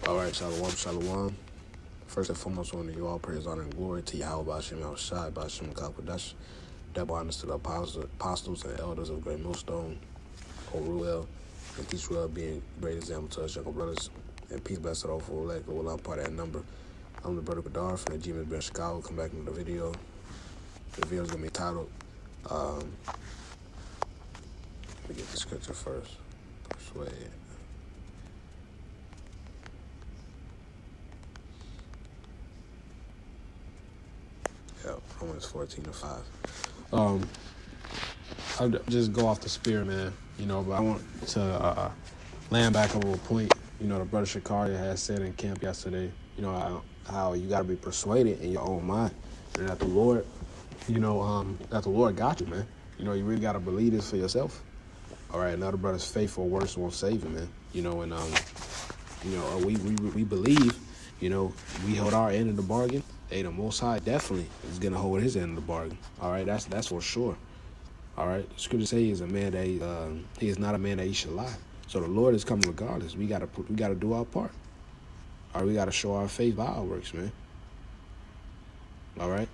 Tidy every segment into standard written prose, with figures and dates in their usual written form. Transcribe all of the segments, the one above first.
All right, shalom, shalom. First and foremost, I want to give all praise, honor, and glory to Yahweh, Ba'ashem, Yahushai, Ba'ashem, Kakwadash. Double honors to the apostles and elders of Great Millstone, Oruel, and Israel being great example to us, younger brothers. And peace, blessed all for elect, well, I'm part of that number. I'm the brother Kadar from the G-Miss Ben Chicago. Come back into the video. The video is going to be titled, let me get the scripture first. Persuaded. Yeah, Romans 14:5. I'll just go off the spirit, man. But I want to land back over a point. The brother Shakaria had said in camp yesterday. How you got to be persuaded in your own mind, and that the Lord, that the Lord got you, man. You really got to believe this for yourself. All right, another brother's faithful words won't save him, man. We believe. We hold our end of the bargain. Hey, the Most High definitely is gonna hold his end of the bargain. All right, that's for sure. All right, the scripture says he is a man that he is not a man that he should lie. So the Lord is coming regardless. We gotta do our part. All right, we gotta show our faith by our works, man. All right,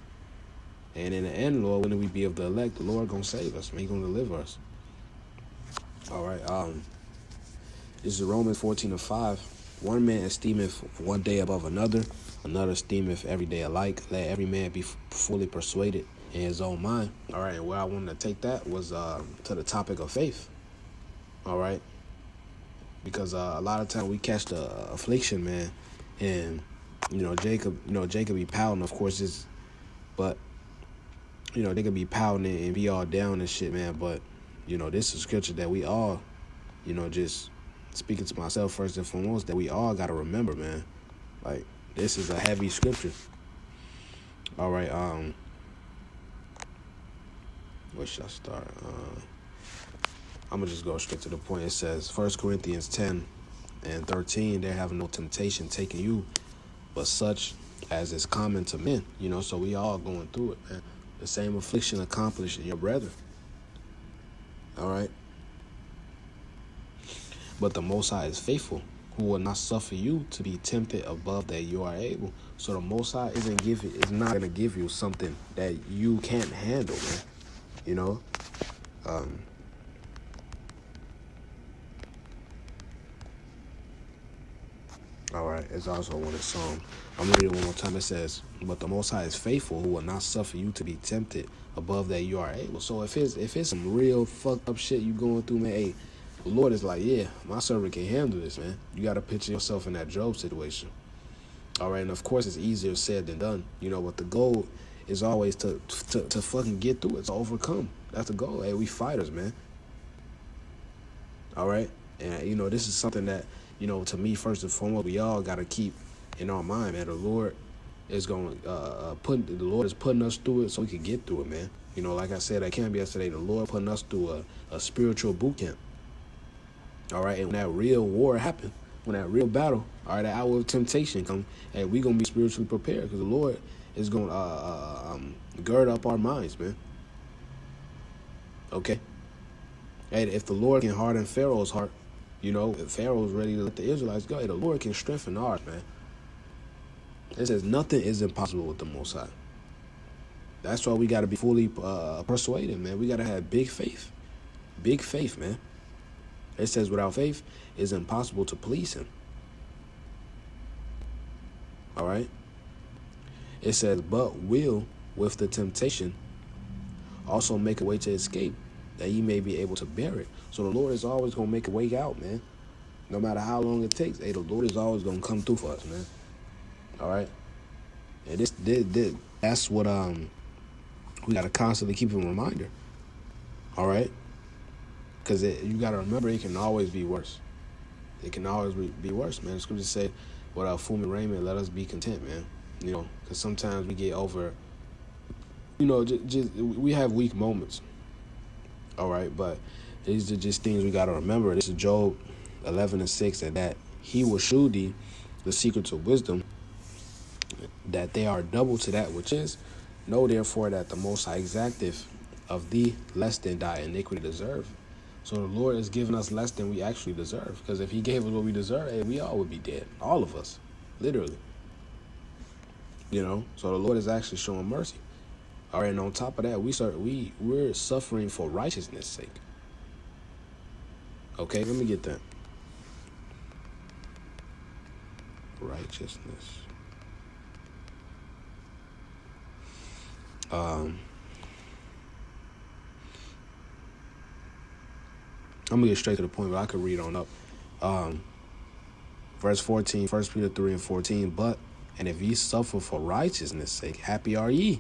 and in the end, Lord, when we be of the elect, the Lord gonna save us, man. He gonna deliver us. All right, this is Romans 14:5. One man esteemeth one day above another esteemeth every day alike. Let every man be fully persuaded in his own mind. All right, and where I wanted to take that was to the topic of faith. All right, because a lot of times we catch the affliction, man, and Jacob be pouting, of course, but they could be pouting and be all down and shit, man. But this is scripture that we all, just speaking to myself first and foremost, that we all got to remember, man. Like, this is a heavy scripture. All right, where should I start? I'm going to just go straight to the point. It says, 1 Corinthians 10:13, there have no temptation taken you, but such as is common to men. So we all going through it, man. The same affliction accomplished in your brethren. All right. But the Most High is faithful, who will not suffer you to be tempted above that you are able. So the Most High is not going to give you something that you can't handle, man. All right, it's also one of Psalm. I'm going to read it one more time. It says, but the Most High is faithful, who will not suffer you to be tempted above that you are able. So if it's some real fucked up shit you going through, man, hey, the Lord is like, yeah, my servant can handle this, man. You got to picture yourself in that Job situation. All right, and of course it's easier said than done, but the goal is always to fucking get through it, to overcome. That's the goal. Hey, we fighters, man. All right, and this is something that to me, first and foremost, we all got to keep in our mind, man. The Lord is going the Lord is putting us through it so we can get through it, man. Like I said, at camp yesterday, the Lord putting us through a spiritual boot camp. All right, and when that real war happened, when that real battle, all right, that hour of temptation come, hey, we gonna be spiritually prepared because the Lord is gonna gird up our minds, man. Okay, hey, if the Lord can harden Pharaoh's heart, if Pharaoh's ready to let the Israelites go, hey, the Lord can strengthen ours, man. It says nothing is impossible with the Most High. That's why we got to be fully persuaded, man. We got to have big faith, man. It says without faith, it's impossible to please him. All right. It says, but will with the temptation also make a way to escape, that ye may be able to bear it. So the Lord is always going to make a way out, man. No matter how long it takes. Hey, the Lord is always going to come through for us, man. All right. And that's what we got to constantly keep in reminder. All right. Because you got to remember, it can always be worse. It can always be worse, man. The scripture say, without food and raiment, let us be content, man. Because sometimes we get over, we have weak moments. All right, but these are just things we got to remember. This is Job 11:6, and that he will shew thee the secrets of wisdom, that they are double to that which is. Know therefore that the Most High exacteth of thee less than thy iniquity deserve. So the Lord is giving us less than we actually deserve. Because if he gave us what we deserve, hey, we all would be dead. All of us. Literally. You know? So the Lord is actually showing mercy. All right, and on top of that, we're suffering for righteousness' sake. Okay, let me get that. Righteousness. I'm gonna get straight to the point, but I could read on up. Verse 14, 1 Peter 3 and 14. But, and if ye suffer for righteousness' sake, happy are ye.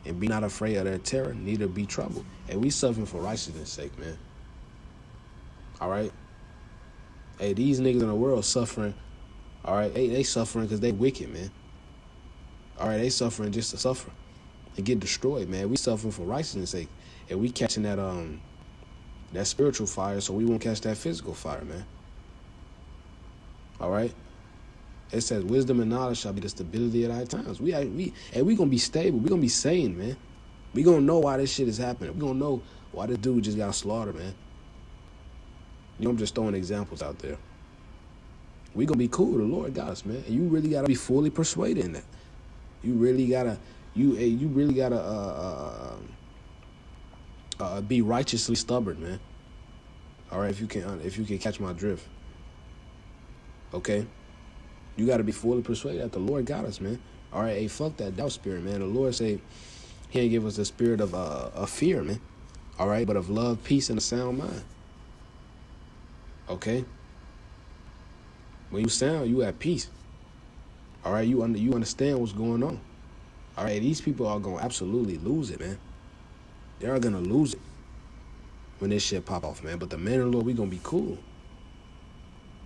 And be not afraid of their terror, neither be troubled. And we suffering for righteousness' sake, man. All right? Hey, these niggas in the world suffering. All right? Hey, they suffering because they wicked, man. All right? They suffering just to suffer and get destroyed, man. We suffering for righteousness' sake. And we catching that spiritual fire so we won't catch that physical fire, man. All right? It says wisdom and knowledge shall be the stability of thy times. We gonna be stable. We gonna be sane, man. We gonna know why this shit is happening. We gonna know why this dude just got slaughtered, man. You know, I'm just throwing examples out there. We gonna be cool. The Lord got us, man. And you really gotta be fully persuaded in that. You really gotta be righteously stubborn, man. All right, if you can catch my drift. Okay. You got to be fully persuaded that the Lord got us, man. All right, hey, fuck that doubt spirit, man. The Lord say he ain't give us the spirit of fear, man. All right, but of love, peace, and a sound mind. Okay? When you sound, you at peace. All right, you understand what's going on. All right, these people are going to absolutely lose it, man. They are going to lose it when this shit pop off, man. But the man of the Lord, we going to be cool.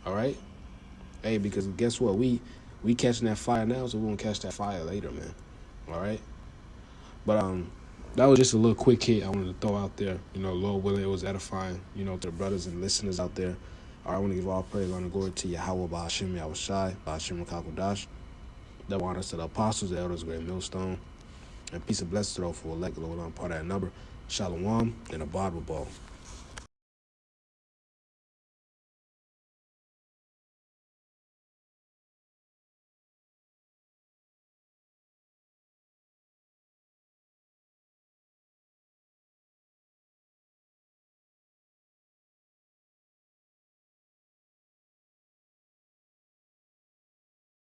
All right? Hey, because guess what? We catching that fire now, so we won't catch that fire later, man. All right? But that was just a little quick hit I wanted to throw out there. You know, Lord willing, it was edifying, you know, to the brothers and listeners out there. All right, I want to give all praise, honor, and glory to Yahweh, Ba'ashim, Yahushai, Ba'ashim, Kakodash. Double honors to the apostles, the elders, great millstone. And peace and blessings to those for elect, Lord, on part of that number. Shalom and a Bible ball.